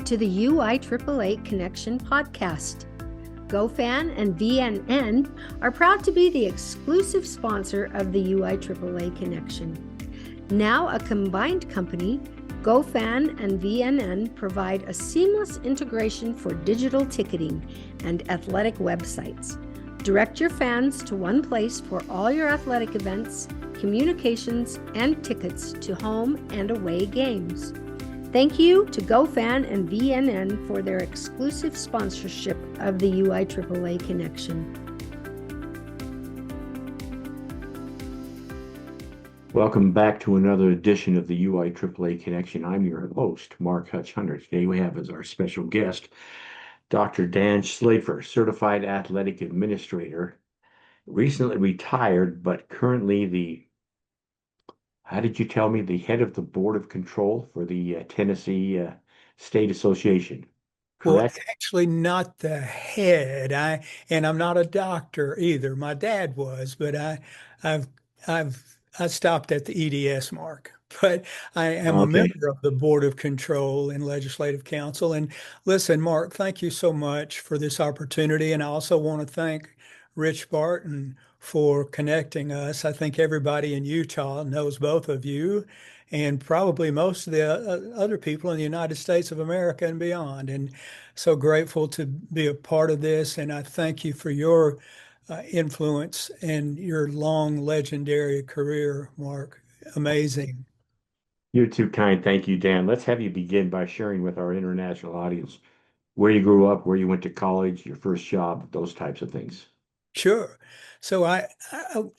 to the UIAAA Connection podcast. GoFan and VNN are proud to be the exclusive sponsor of the UIAAA Connection. Now a combined company, GoFan and VNN provide a seamless integration for digital ticketing and athletic websites. Direct your fans to one place for all your athletic events, communications, and tickets to home and away games. Thank you to GoFan and VNN for their exclusive sponsorship of the UIAAA Connection. Welcome back to another edition of the UIAAA Connection. I'm your host, Mark Hutch Hunter. Today we have as our special guest, Dr. Dan Schlafer, Certified Athletic Administrator, recently retired, but currently how did you tell me, the head of the Board of Control for the Tennessee State Association, correct? Well, actually not the head. I'm not a doctor either. My dad was, but I've I stopped at the EDS mark. But I am a member of the Board of Control and Legislative Council. And listen, Mark, thank you so much for this opportunity. And I also want to thank Rich Barton for connecting us. I think everybody in Utah knows both of you and probably most of the other people in the United States of America and beyond. And so grateful to be a part of this. And I thank you for your influence and your long legendary career, Mark. Amazing. You're too kind. Thank you, Dan. Let's have you begin by sharing with our international audience where you grew up, where you went to college, your first job, those types of things. Sure. So I was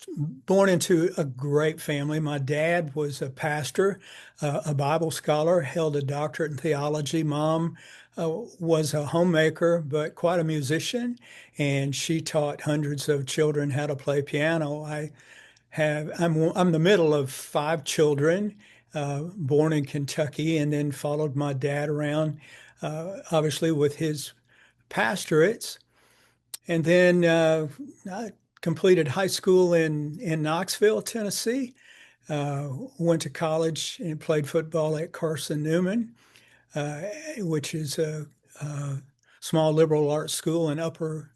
born into a great family. My dad was a pastor, a Bible scholar, held a doctorate in theology. Mom was a homemaker, but quite a musician, and she taught hundreds of children how to play piano. I'm the middle of five children, born in Kentucky, and then followed my dad around, obviously with his pastorates. And then I completed high school in Knoxville, Tennessee. Went to college and played football at Carson Newman, which is a small liberal arts school in Upper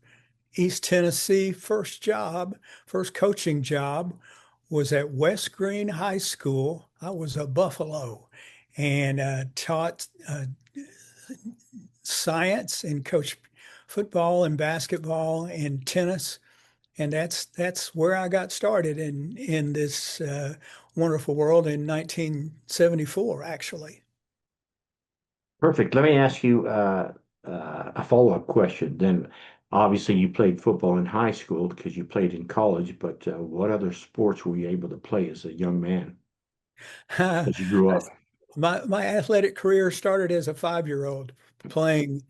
East Tennessee. First coaching job was at West Green High School. I was a Buffalo and taught science and coached football and basketball and tennis. And that's where I got started in this wonderful world in 1974, actually. Perfect. Let me ask you a follow-up question. Then, obviously, you played football in high school because you played in college, but what other sports were you able to play as a young man as you grew up? My athletic career started as a 5-year-old playing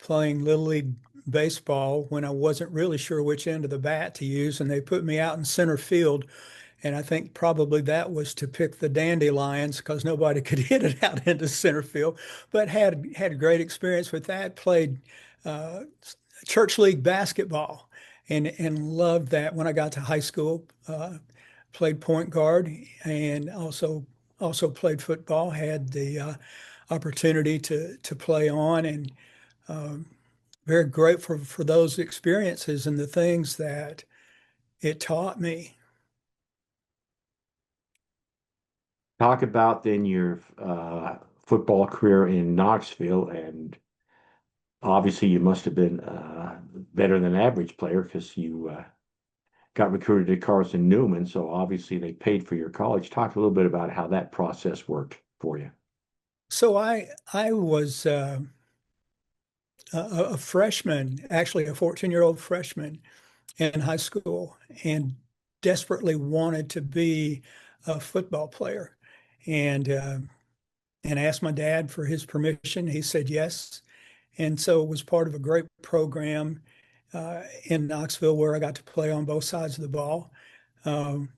Little League baseball when I wasn't really sure which end of the bat to use, and they put me out in center field. And I think probably that was to pick the dandelions because nobody could hit it out into center field, but had great experience with that. Played uh, church league basketball and loved that. When I got to high school, played point guard and also played football. Had the opportunity to play on and um, very grateful for those experiences and the things that it taught me. Talk about then your football career in Knoxville, and obviously you must have been better than average player because you got recruited to Carson Newman, so obviously they paid for your college. Talk a little bit about how that process worked for you. So I was a freshman, actually a 14-year-old freshman in high school, and desperately wanted to be a football player, and asked my dad for his permission. He said yes, and so it was part of a great program in Knoxville where I got to play on both sides of the ball. Um,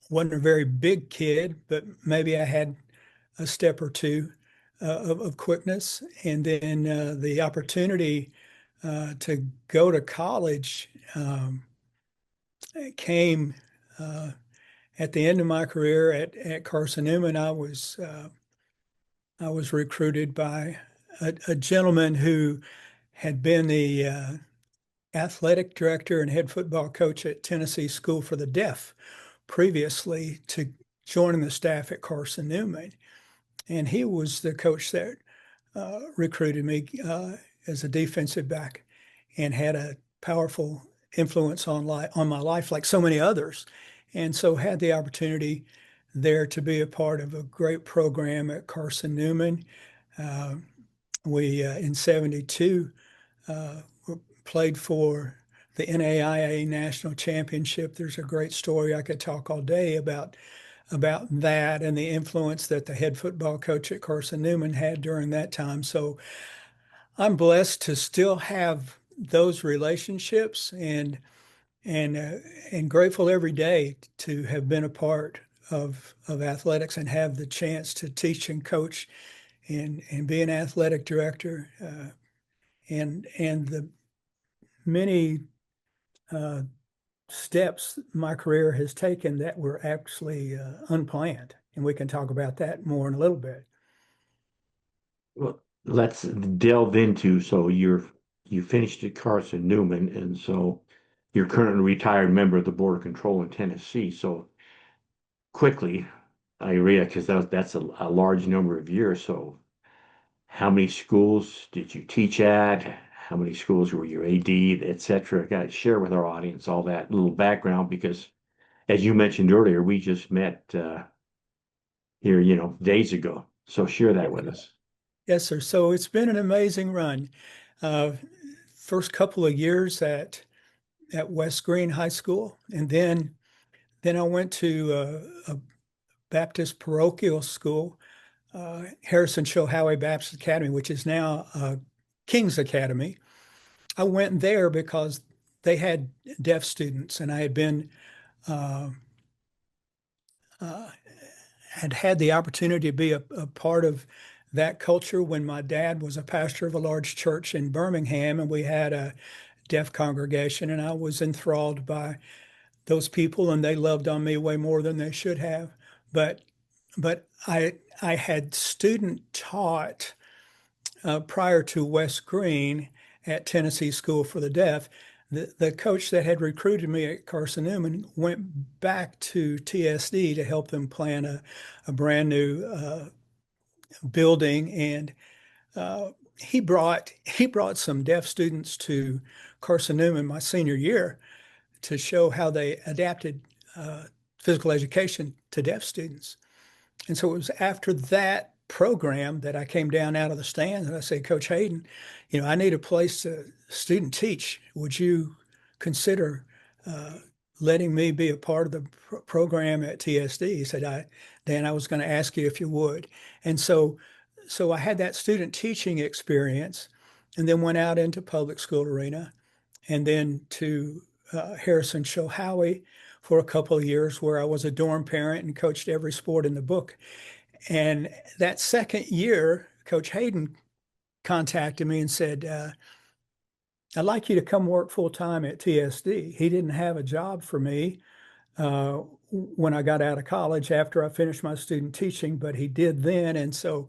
wasn't a very big kid, but maybe I had a step or two of quickness. And then the opportunity to go to college came at the end of my career at Carson Newman. I was recruited by a gentleman who had been the athletic director and head football coach at Tennessee School for the Deaf previously to joining the staff at Carson Newman. And he was the coach that recruited me as a defensive back and had a powerful influence on my life like so many others. And so had the opportunity there to be a part of a great program at Carson Newman. We in 72 played for the NAIA National Championship. There's a great story I could talk all day about that and the influence that the head football coach at Carson Newman had during that time. So I'm blessed to still have those relationships and grateful every day to have been a part of athletics and have the chance to teach and coach and be an athletic director and the many steps my career has taken that were actually unplanned. And we can talk about that more in a little bit. Well, let's delve into, so you finished at Carson Newman, and so you're currently a retired member of the Board of Control in Tennessee. So quickly, Iria, because that's a large number of years. So how many schools did you teach at? How many schools were you AD, et cetera? Got to share with our audience all that little background, because as you mentioned earlier, we just met here, days ago. So share that with us. Yes, sir. So it's been an amazing run. First couple of years at West Green High School, and then I went to a Baptist parochial school, Harrison Shohoway Baptist Academy, which is now King's Academy. I went there because they had deaf students, and I had been had the opportunity to be a part of that culture when my dad was a pastor of a large church in Birmingham, and we had a deaf congregation, and I was enthralled by those people, and they loved on me way more than they should have. But I had student taught prior to West Green at Tennessee School for the Deaf. The coach that had recruited me at Carson Newman went back to TSD to help them plan a brand new building, and he brought some deaf students to Carson Newman my senior year to show how they adapted physical education to deaf students. And so it was after that program that I came down out of the stands and I said, Coach Hayden, I need a place to student teach. Would you consider letting me be a part of the program at TSD? He said, Dan, I was going to ask you if you would. And so I had that student teaching experience, and then went out into public school arena, and then to Harrison Shohoway for a couple of years, where I was a dorm parent and coached every sport in the book. And that second year, Coach Hayden contacted me and said, I'd like you to come work full time at TSD. He didn't have a job for me when I got out of college after I finished my student teaching, but he did then. And so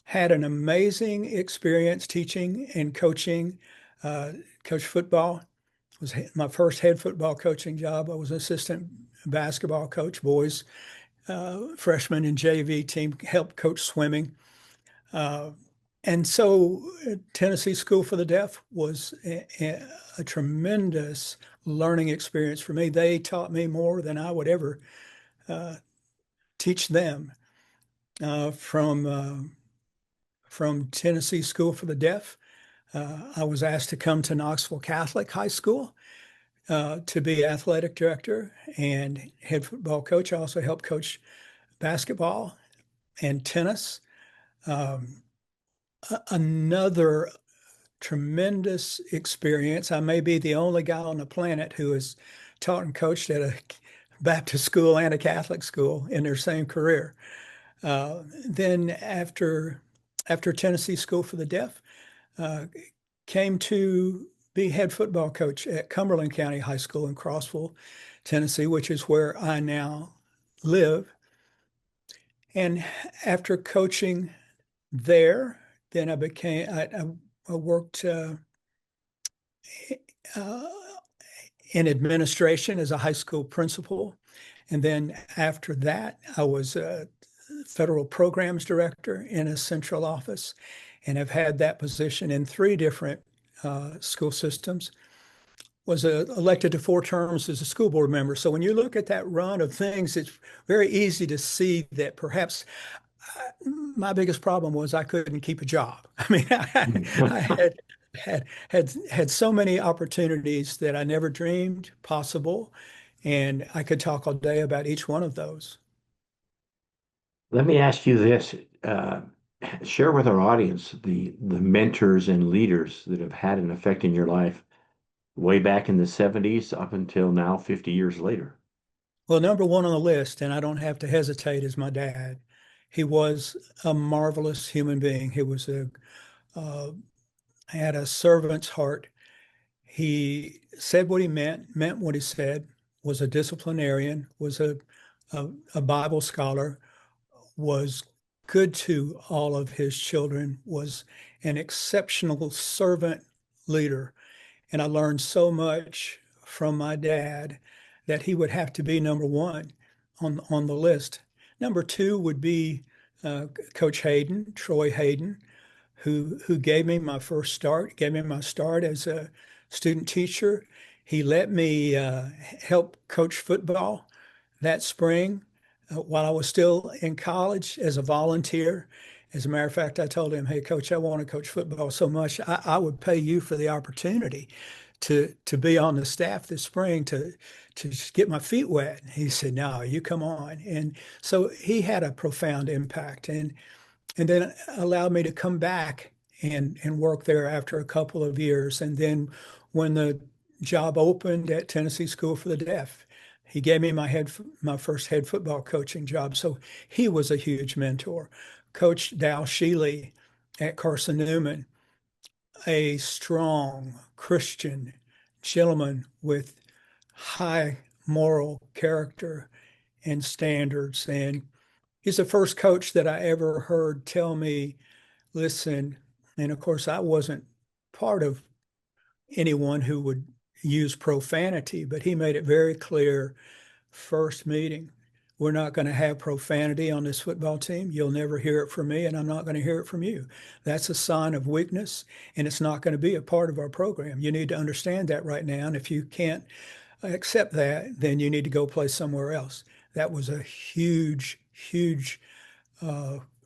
had an amazing experience teaching and coaching, coached football. It was my first head football coaching job. I was an assistant basketball coach, boys, freshman and JV team, helped coach swimming. And so Tennessee School for the Deaf was a tremendous learning experience for me. They taught me more than I would ever teach them. From Tennessee School for the Deaf, I was asked to come to Knoxville Catholic High School to be athletic director and head football coach. I also helped coach basketball and tennis. Another tremendous experience. I may be the only guy on the planet who has taught and coached at a Baptist school and a Catholic school in their same career. Then after Tennessee School for the Deaf, came to be head football coach at Cumberland County High School in Crossville, Tennessee, which is where I now live. And after coaching there, Then I worked uh, in administration as a high school principal. And then after that, I was a federal programs director in a central office, and have had that position in three different school systems. Was elected to 4 terms as a school board member. So when you look at that run of things, it's very easy to see that perhaps my biggest problem was I couldn't keep a job. I mean, I had so many opportunities that I never dreamed possible, and I could talk all day about each one of those. Let me ask you this. Share with our audience the mentors and leaders that have had an effect in your life way back in the 70s up until now, 50 years later. Well, number one on the list, and I don't have to hesitate, is my dad. He was a marvelous human being. He was had a servant's heart. He said what he meant what he said, was a disciplinarian, was a Bible scholar, was good to all of his children, was an exceptional servant leader. And I learned so much from my dad that he would have to be number one on the list. Number two would be Coach Hayden, Troy Hayden, who gave me my first start, gave me my start as a student teacher. He let me help coach football that spring while I was still in college as a volunteer. As a matter of fact, I told him, "Hey, Coach, I want to coach football so much. I would pay you for the opportunity to be on the staff this spring to just get my feet wet." He said, "No, you come on." And so he had a profound impact, and then allowed me to come back and work there after a couple of years. And then when the job opened at Tennessee School for the Deaf, he gave me my first head football coaching job. So he was a huge mentor. Coach Dal Sheely at Carson Newman, a strong Christian gentleman with high moral character and standards. And he's the first coach that I ever heard tell me, listen, and of course, I wasn't part of anyone who would use profanity, but he made it very clear first meeting, we're not going to have profanity on this football team. You'll never hear it from me, and I'm not going to hear it from you. That's a sign of weakness, and it's not going to be a part of our program. You need to understand that right now. And if you can't accept that, then you need to go play somewhere else. That was a huge, huge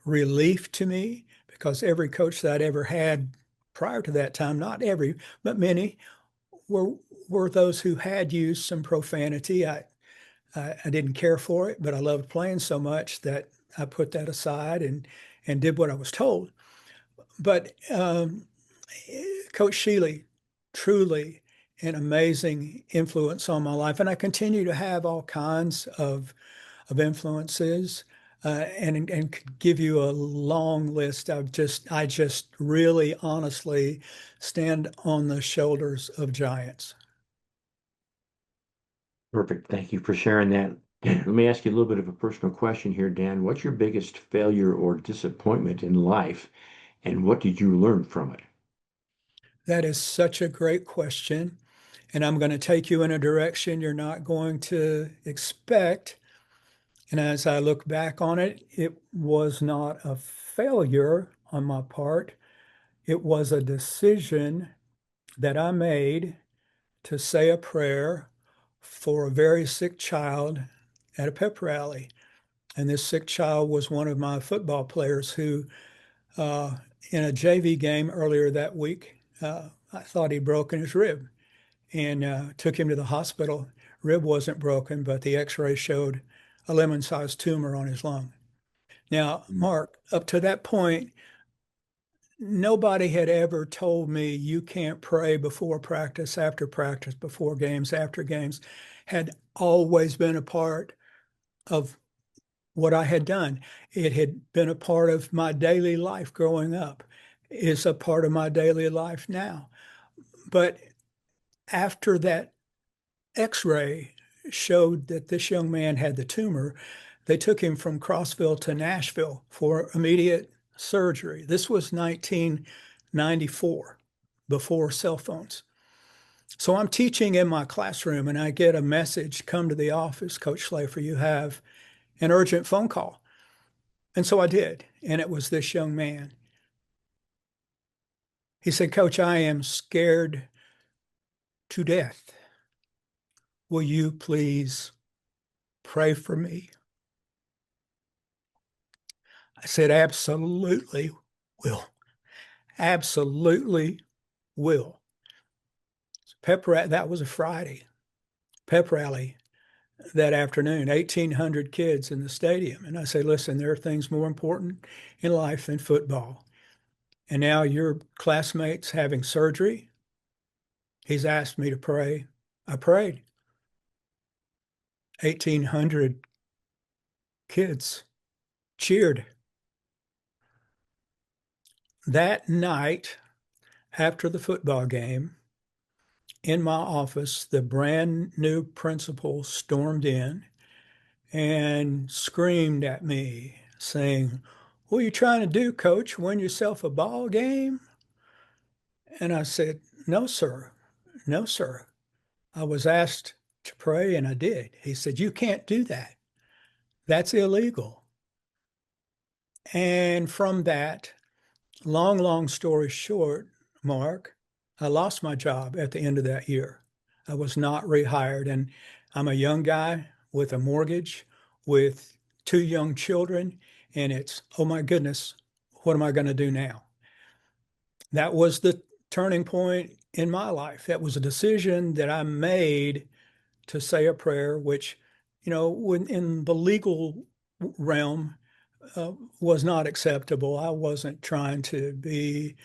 relief to me, because every coach that I'd ever had prior to that time, not every, but many, were those who had used some profanity. I didn't care for it, but I loved playing so much that I put that aside and did what I was told. But Coach Sheely, truly an amazing influence on my life, and I continue to have all kinds of influences, and could give you a long list. I just really honestly stand on the shoulders of giants. Perfect. Thank you for sharing that. Let me ask you a little bit of a personal question here, Dan. What's your biggest failure or disappointment in life, and what did you learn from it? That is such a great question. And I'm going to take you in a direction you're not going to expect. And as I look back on it, it was not a failure on my part. It was a decision that I made to say a prayer for a very sick child at a pep rally. And this sick child was one of my football players who, in a JV game earlier that week, I thought he'd broken his rib, and took him to the hospital. Rib wasn't broken, but the x-ray showed a lemon-sized tumor on his lung. Now, Mark, up to that point, nobody had ever told me you can't pray before practice, after practice, before games, after games. Had always been a part of what I had done. It had been a part of my daily life growing up. It's a part of my daily life now. But after that x-ray showed that this young man had the tumor, they took him from Crossville to Nashville for immediate surgery. This was 1994, before cell phones. So I'm teaching in my classroom and I get a message, come to the office, Coach Schlafer, you have an urgent phone call. And so I did. And it was this young man. He said, Coach, I am scared to death. Will you please pray for me? I said, absolutely will. Absolutely will. That was a Friday. Pep rally that afternoon, 1,800 kids in the stadium. And I say, listen, there are things more important in life than football. And now your classmate's having surgery. He's asked me to pray. I prayed. 1,800 kids cheered. That night, after the football game, in my office, the brand new principal stormed in and screamed at me, saying, what are you trying to do, Coach? Win yourself a ball game? And I said, no, sir. No, sir. I was asked to pray and I did. He said, you can't do that. That's illegal. And from that, long story short, Mark, I lost my job at the end of that year. I was not rehired. And I'm a young guy with a mortgage, with 2 young children. And it's, oh my goodness, what am I going to do now? That was the turning point in my life. That was a decision that I made to say a prayer, which, when in the legal realm, was not acceptable. I wasn't trying to be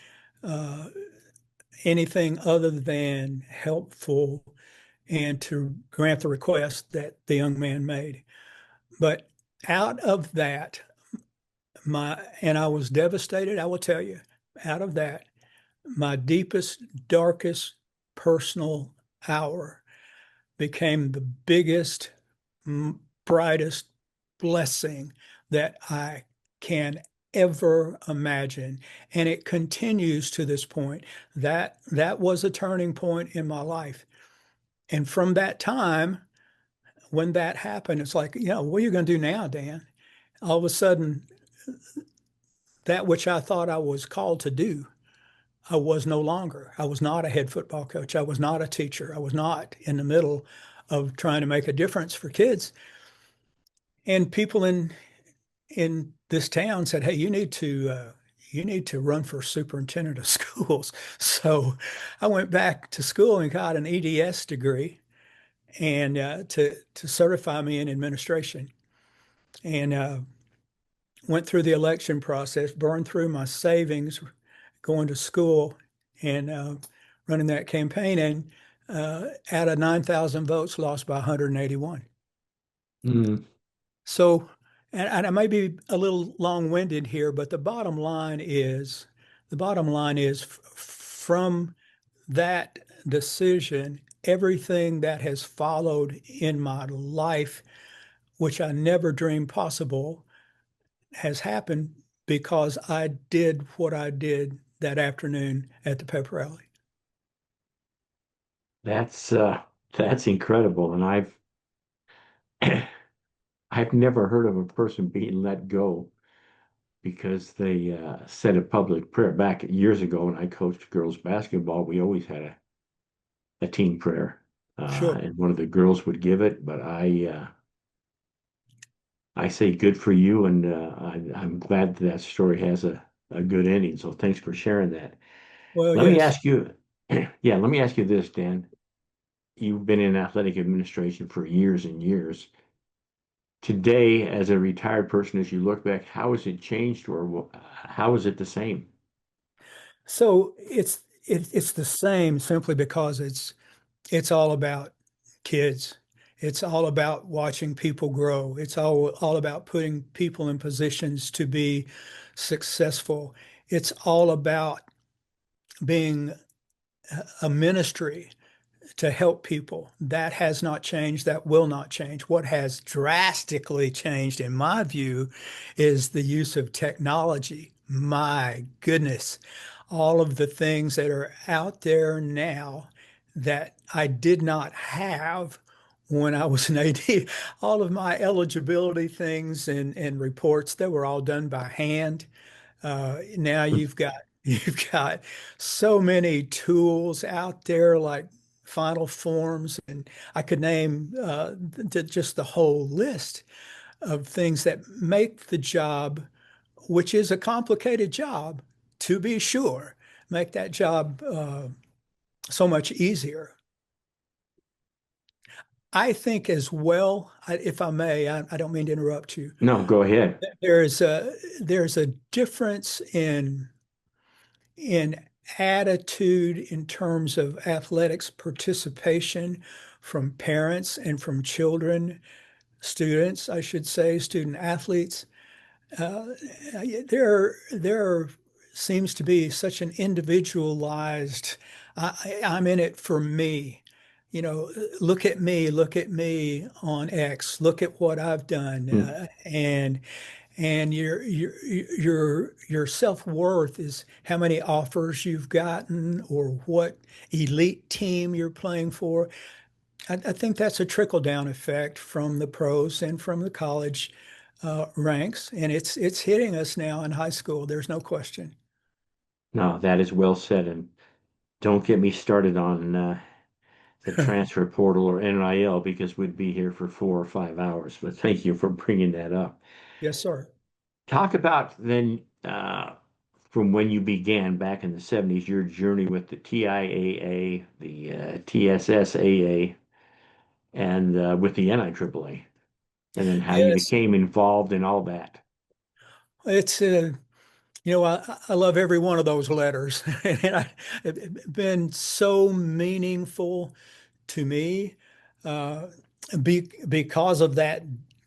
anything other than helpful and to grant the request that the young man made. But out of that, and I was devastated, I will tell you, out of that, my deepest, darkest personal hour became the biggest, brightest blessing that I can ever imagine. And it continues to this point. That was a turning point in my life. And from that time, when that happened, it's like, what are you going to do now, Dan? All of a sudden, that which I thought I was called to do, I was no longer. I was not a head football coach. I was not a teacher. I was not in the middle of trying to make a difference for kids. And people in this town said, hey, you need to run for superintendent of schools. So I went back to school and got an EDS degree and to certify me in administration. And went through the election process, burned through my savings, going to school and running that campaign. And out of 9,000 votes, lost by 181. So, and I may be a little long-winded here, but the bottom line is from that decision, everything that has followed in my life, which I never dreamed possible, has happened because I did what I did that afternoon at the pep rally. That's incredible. And I've never heard of a person being let go because they said a public prayer. Back years ago when I coached girls basketball, we always had a team prayer. Sure. And one of the girls would give it, but I say good for you, and I'm glad that story has a good ending. So thanks for sharing that. Well, Let me yes. ask you, let me ask you this, Dan. You've been in athletic administration for years and years. Today, as a retired person, as you look back, how has it changed, or how is it the same? So it's the same simply because it's all about kids. It's all about watching people grow. It's all about putting people in positions to be successful. It's all about being a ministry to help people. That has not changed. That will not change. What has drastically changed, in my view, is the use of technology. my goodness, all of the things that are out there now that I did not have when I was an AD, all of my eligibility things and reports that were all done by hand. Now you've got so many tools out there like Final Forms, and I could name just the whole list of things that make the job, which is a complicated job, to be sure, make that job so much easier. I think as well, if I may, I don't mean to interrupt you. No, go ahead. There's a difference in attitude in terms of athletics participation from parents and from children, students, I should say, student athletes. Uh, there seems to be such an individualized, I'm in it for me. Look at me on X, look at what I've done. Hmm. And your self-worth is how many offers you've gotten or what elite team you're playing for. I think that's a trickle-down effect from the pros and from the college ranks, and it's hitting us now in high school. There's no question. No, that is well said. And don't get me started on the transfer portal or NIL because we'd be here for 4 or 5 hours. But thank you for bringing that up. Yes, sir. Talk about then from when you began back in the 70s, your journey with the TIAA, the TSSAA, and with the NIAAA, and then how you Yes, became involved in all that. it's I love every one of those letters, and it's been so meaningful to me uh, because of that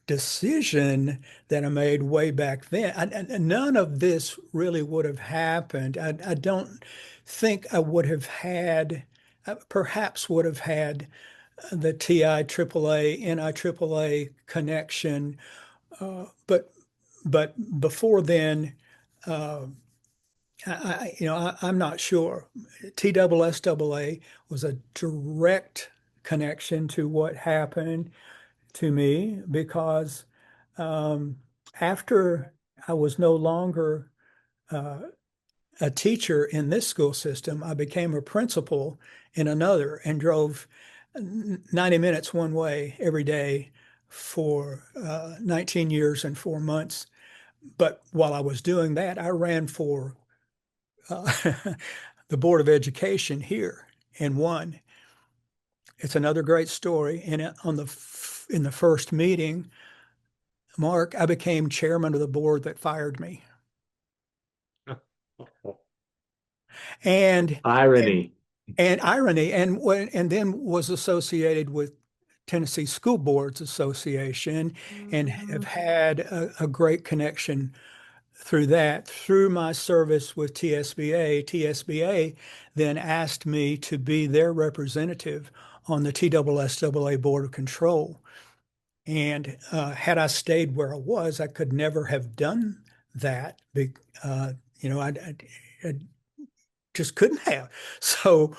decision that I made way back then. None of this really would have happened. I don't think I would have had, perhaps would have had the TIAAA, NIAAA connection, but before then, uh, I'm not sure. TSSAA was a direct connection to what happened to me because um, after I was no longer uh, a teacher in this school system, I became a principal in another and drove 90 minutes one way every day for 19 years and 4 months. But while I was doing that, I ran for uh, the Board of Education here and won. It's another great story. And in the first meeting, Mark, I became chairman of the board that fired me. And and Irony. and irony, and then was associated with Tennessee School Boards Association and have had a great connection through that. Through my service with TSBA then asked me to be their representative on the TSSAA Board of Control. And had I stayed where I was, I could never have done that. Uh, I just couldn't have. So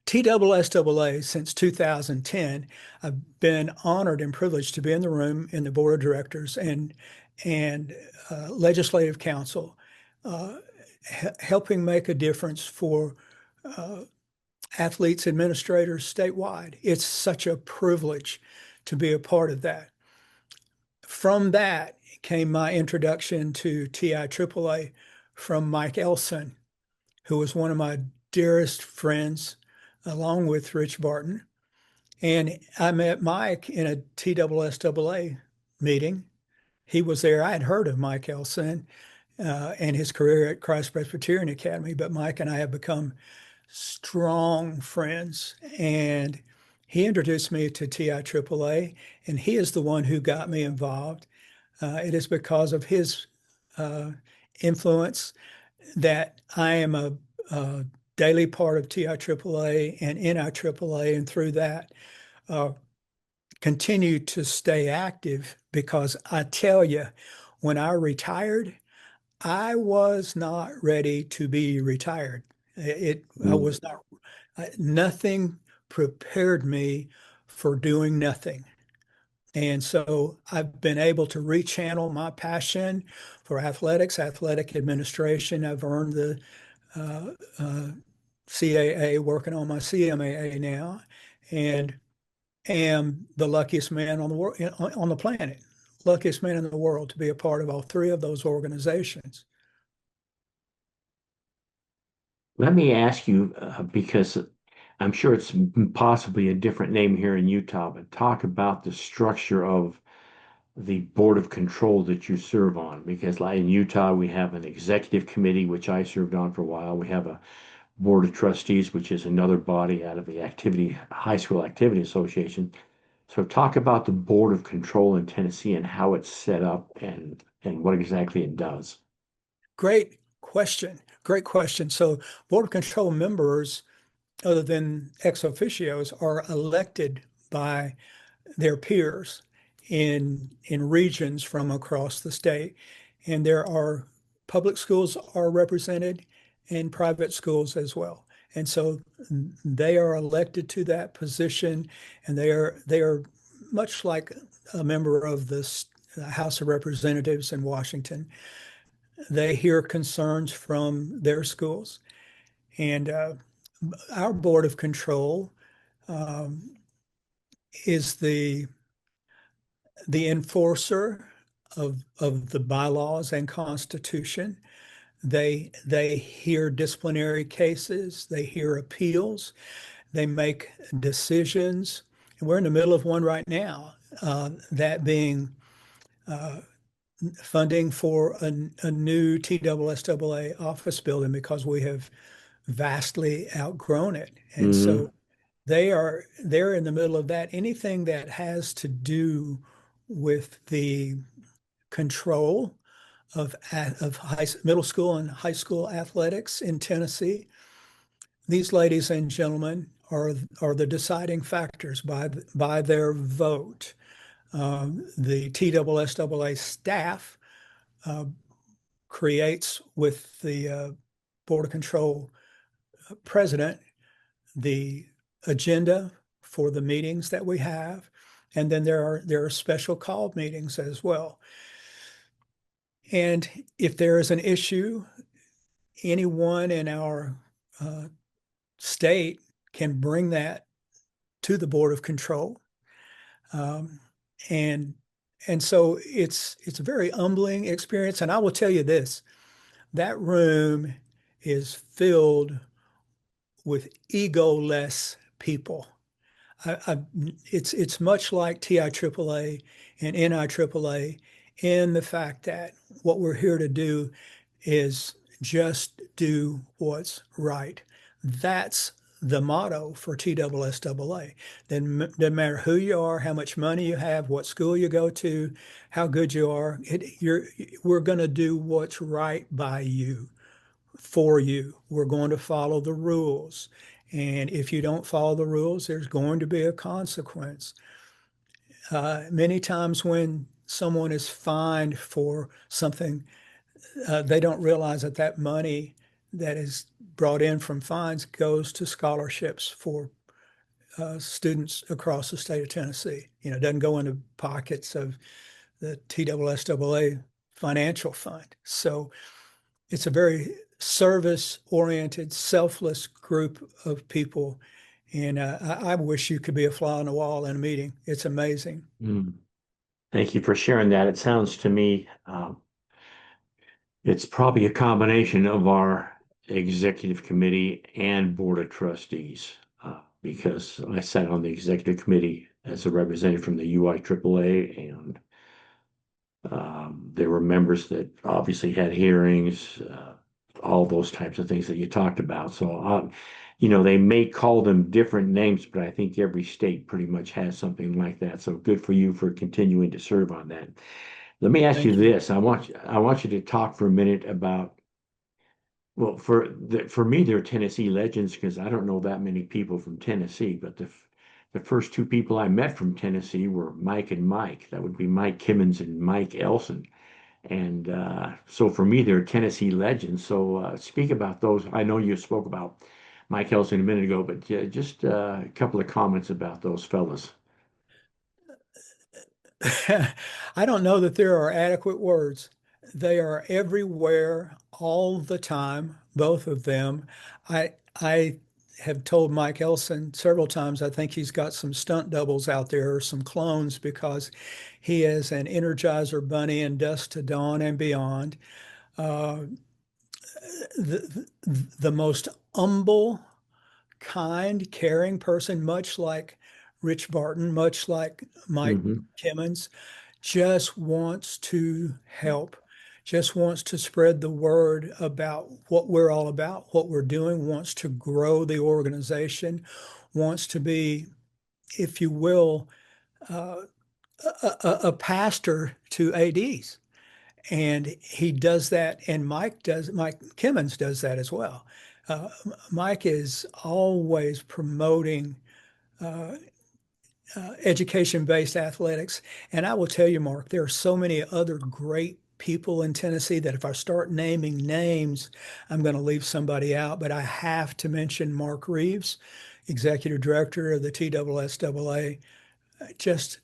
TSSAA since 2010, I've been honored and privileged to be in the room in the board of directors and legislative council, uh, helping make a difference for uh, athletes, administrators statewide. It's such a privilege to be a part of that. From that came my introduction to TIAAA from Mike Elson, who was one of my dearest friends, along with Rich Barton. And I met Mike in a TSSAA meeting. He was there. I had heard of Mike Elson and his career at Christ Presbyterian Academy, but Mike and I have become strong friends. And he introduced me to TIAAA, and he is the one who got me involved. It is because of his uh, influence that I am a daily part of TIAAA and NIAAA, and through that, uh, continue to stay active because I tell you, when I retired, I was not ready to be retired. I Mm. was not, nothing prepared me for doing nothing. And so I've been able to rechannel my passion for athletics, athletic administration. I've earned the uh, uh, CAA, working on my CMAA now, and am the luckiest man on the world, on the planet, luckiest man in the world to be a part of all three of those organizations. Let me ask you, because I'm sure it's possibly a different name here in Utah, but talk about the structure of the board of control that you serve on. Because like in Utah, we have an executive committee, which I served on for a while. We have a board of trustees, which is another body out of the high school activity association. So talk about the board of control in Tennessee and how it's set up and what exactly it does. Great question. Great question. So, Board of Control members, other than ex officios, are elected by their peers in regions from across the state. And there are public schools are represented and private schools as well. And so they are elected to that position, and they are much like a member of the House of Representatives in Washington. They hear concerns from their schools. And our Board of Control um, is the enforcer of the bylaws and Constitution. They hear disciplinary cases, they hear appeals, they make decisions. And we're in the middle of one right now, that being uh, funding for a new TSSAA office building because we have vastly outgrown it. And Hmm. so they're in the middle of that. Anything that has to do with the control of middle school and high school athletics in Tennessee, these ladies and gentlemen are the deciding factors by their vote. The TSSAA staff uh, creates with the Board of Control president the agenda for the meetings that we have, and then there are special called meetings as well. And if there is an issue, anyone in our uh, state can bring that to the Board of Control. Um, and and so it's a very humbling experience. And I will tell you this, that room is filled with egoless people. It's much like TIAAA and NIAAA in the fact that what we're here to do is just do what's right. That's the motto for TSSAA. Then doesn't matter who you are, how much money you have, what school you go to, how good you are. We're going to do what's right by you, for you. We're going to follow the rules. And if you don't follow the rules, there's going to be a consequence. Many times when someone is fined for something, they don't realize that that money that is brought in from fines goes to scholarships for students across the state of Tennessee. It doesn't go into pockets of the TSSAA financial fund. So it's a very service-oriented, selfless group of people. And I wish you could be a fly on the wall in a meeting. It's amazing. Mm. Thank you for sharing that. It sounds to me it's probably a combination of our executive committee and board of trustees, because I sat on the executive committee as a representative from the UIAAA, and there were members that obviously had hearings, all those types of things that you talked about. So, they may call them different names, but I think every state pretty much has something like that. So good for you for continuing to serve on that. Let me ask you Thank you. this. I want you to talk for a minute about, well, for me, they're Tennessee legends because I don't know that many people from Tennessee, but the first two people I met from Tennessee were Mike and Mike. That would be Mike Kimmons and Mike Elson. And so for me, they're Tennessee legends. So speak about those. I know you spoke about Mike Elson a minute ago, but just a couple of comments about those fellas. I don't know that there are adequate words. They are everywhere all the time, both of them. I have told Mike Elson several times I think he's got some stunt doubles out there or some clones because he is an Energizer Bunny and Dusk to Dawn and beyond. Uh, the most humble, kind, caring person, much like Rich Barton, much like Mike Hmm. Kimmons, just wants to help, just wants to spread the word about what we're all about, what we're doing, wants to grow the organization, wants to be, if you will, uh, a pastor to ADs. And he does that, and Mike Kimmons does that as well. Uh, Mike is always promoting uh, education-based athletics. And I will tell you, Mark, there are so many other great people in Tennessee that if I start naming names, I'm going to leave somebody out. But I have to mention Mark Reeves, executive director of the TSSAA, just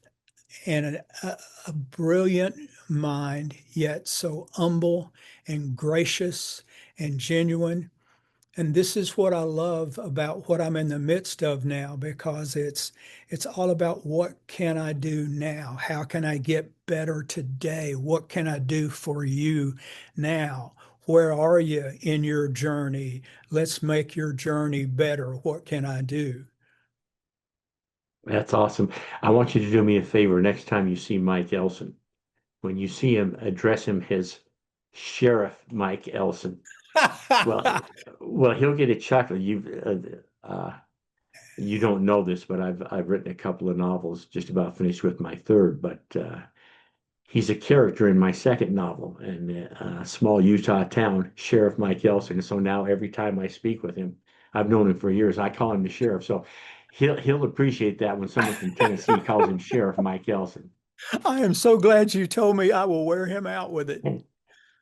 a brilliant mind, yet so humble and gracious and genuine. And this is what I love about what I'm in the midst of now, because it's all about what can I do now? How can I get better today? What can I do for you now? Where are you in your journey? Let's make your journey better. What can I do? That's awesome. I want you to do me a favor next time you see Mike Elson. When you see him, address him as Sheriff Mike Elson. Well, well, he'll get a chuckle. You don't know this, but I've written a couple of novels, just about finished with my third. But he's a character in my second novel, in a small Utah town, Sheriff Mike Elson. So now every time I speak with him, I've known him for years. I call him the sheriff. So he'll appreciate that when someone from Tennessee calls him Sheriff Mike Elson. I am so glad you told me. I will wear him out with it.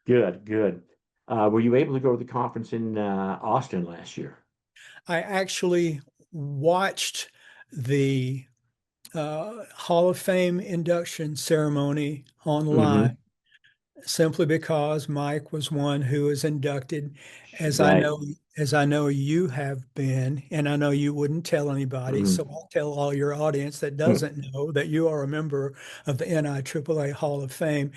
Good, good. Were you able to go to the conference in Austin last year? I actually watched the Hall of Fame induction ceremony online Hmm. simply because Mike was one who was inducted, as I Right. know as I know you have been, and I know you wouldn't tell anybody, so Mhm. I'll tell all your audience that doesn't know that you are a member of the NIAAA Hall of Fame.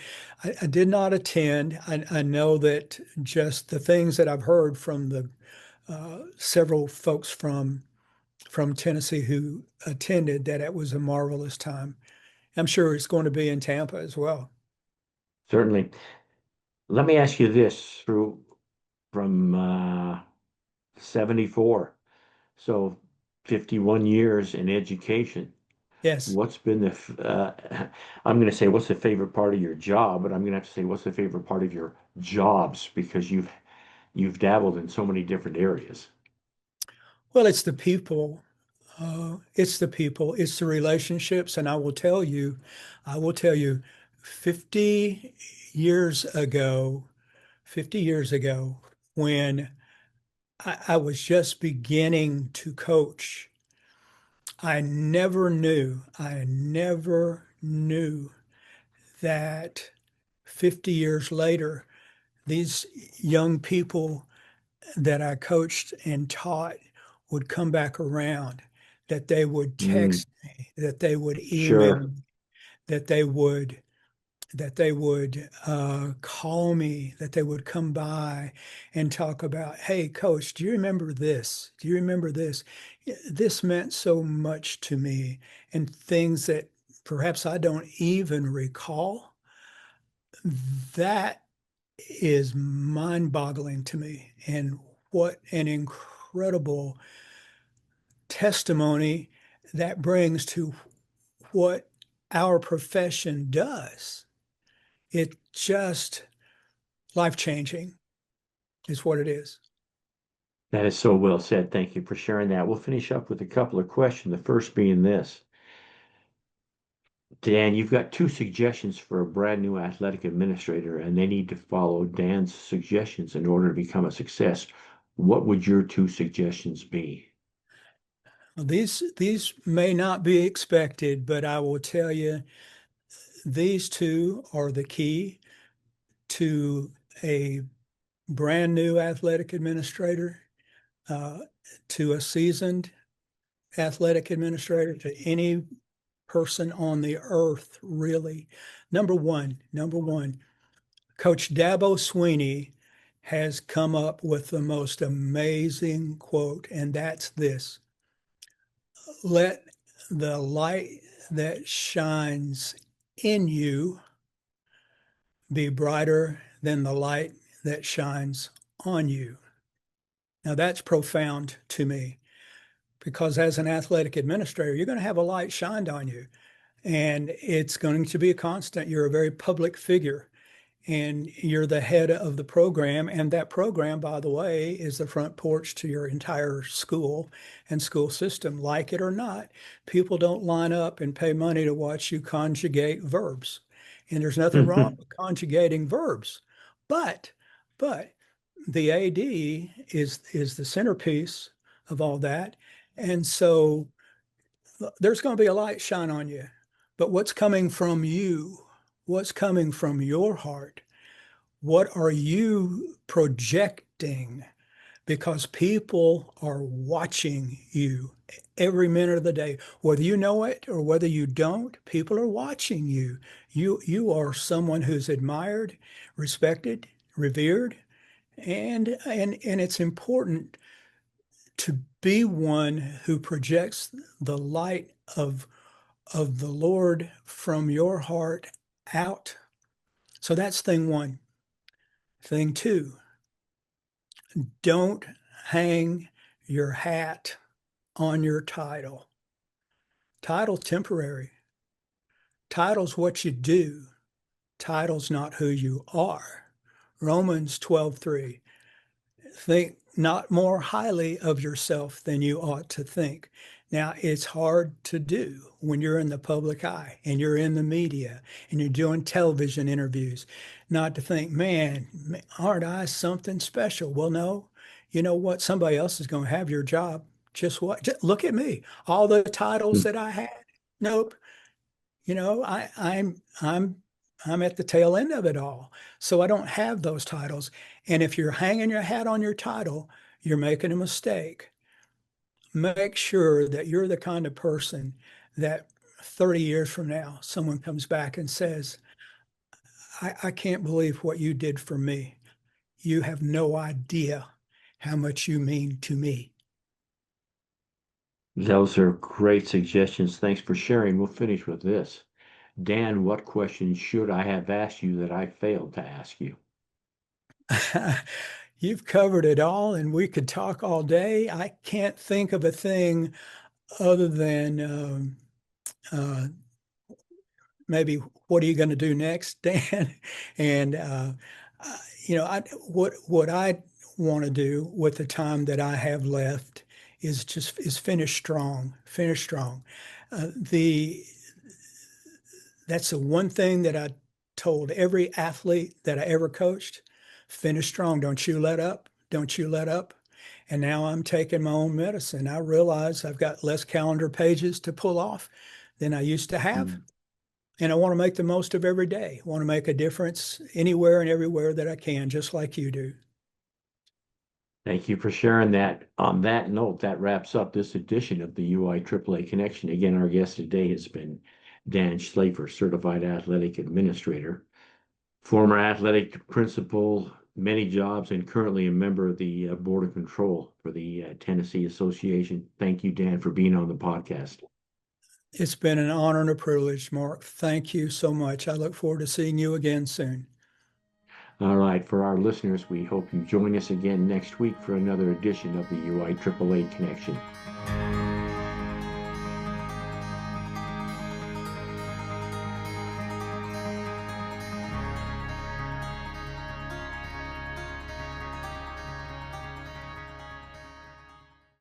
I did not attend. I know that just the things that I've heard from the several folks from Tennessee who attended, that it was a marvelous time. I'm sure it's going to be in Tampa as well. Certainly. Let me ask you this through from 74. So 51 years in education. Yes. What's been I'm going to say, what's the favorite part of your job? But I'm going to have to say, what's the favorite part of your jobs? Because you've dabbled in so many different areas. Well, it's the people. It's the people. It's the relationships. And I will tell you, 50 years ago, 50 years ago, when I was just beginning to coach, I never knew that 50 years later, these young people that I coached and taught would come back around, that they would Mm, text me, that they would email sure. me, that they would call me, that they would come by and talk about, hey, coach, do you remember this? Do you remember this? This meant so much to me, and things that perhaps I don't even recall. That is mind-boggling to me. And what an incredible testimony that brings to what our profession does. It just life-changing is what it is. That is so well said. Thank you for sharing that. We'll finish up with a couple of questions. The first being this. Dan, you've got two suggestions for a brand new athletic administrator, and they need to follow Dan's suggestions in order to become a success. What would your two suggestions be? These may not be expected, but I will tell you these two are the key to a brand new athletic administrator, uh, to a seasoned athletic administrator, to any person on the earth, really. Number one, Coach Dabo Swinney has come up with the most amazing quote, and that's this: let the light that shines in you be brighter than the light that shines on you. Now, that's profound to me because as an athletic administrator, you're going to have a light shined on you, and it's going to be a constant. You're a very public figure, and you're the head of the program. And that program, by the way, is the front porch to your entire school and school system. Like it or not, people don't line up and pay money to watch you conjugate verbs. And there's nothing wrong with conjugating verbs. But, but the AD is the centerpiece of all that. And so there's going to be a light shine on you. But what's coming from you? What's coming from your heart? What are you projecting? Because people are watching you every minute of the day. Whether you know it or whether you don't, people are watching you. You are someone who's admired, respected, revered, and it's important to be one who projects the light of the Lord from your heart out. So that's thing one. Thing two, don't hang your hat on your title. Title's temporary. Title's what you do. Title's not who you are. Romans 12:3. Think not more highly of yourself than you ought to think. Now, it's hard to do when you're in the public eye and you're in the media and you're doing television interviews, not to think, man, aren't I something special? Well, no, you know what? Somebody else is going to have your job. Just what? Just look at me. All the titles that I had. Nope. I'm at the tail end of it all. So I don't have those titles. And if you're hanging your hat on your title, you're making a mistake. Make sure that you're the kind of person that 30 years from now, someone comes back and says, I can't believe what you did for me. You have no idea how much you mean to me. Those are great suggestions. Thanks for sharing. We'll finish with this. Dan, what questions should I have asked you that I failed to ask you? You've covered it all, and we could talk all day. I can't think of a thing other than maybe what are you going to do next, Dan? And what I want to do with the time that I have left is finish strong. Finish strong. That's the one thing that I told every athlete that I ever coached: finish strong. Don't you let up. Don't you let up. And now I'm taking my own medicine. I realize I've got less calendar pages to pull off than I used to have. And I want to make the most of every day. I want to make a difference anywhere and everywhere that I can, just like you do. Thank you for sharing that. On that note, that wraps up this edition of the UIAAA Connection. Again, our guest today has been Dan Schlafer, Certified Athletic Administrator, former athletic principal, many jobs, and currently a member of the Board of Control for the Tennessee Association. Thank you, Dan, for being on the podcast. It's been an honor and a privilege, Mark. Thank you so much. I look forward to seeing you again soon. All right, for our listeners, we hope you join us again next week for another edition of the UIAAA Connection.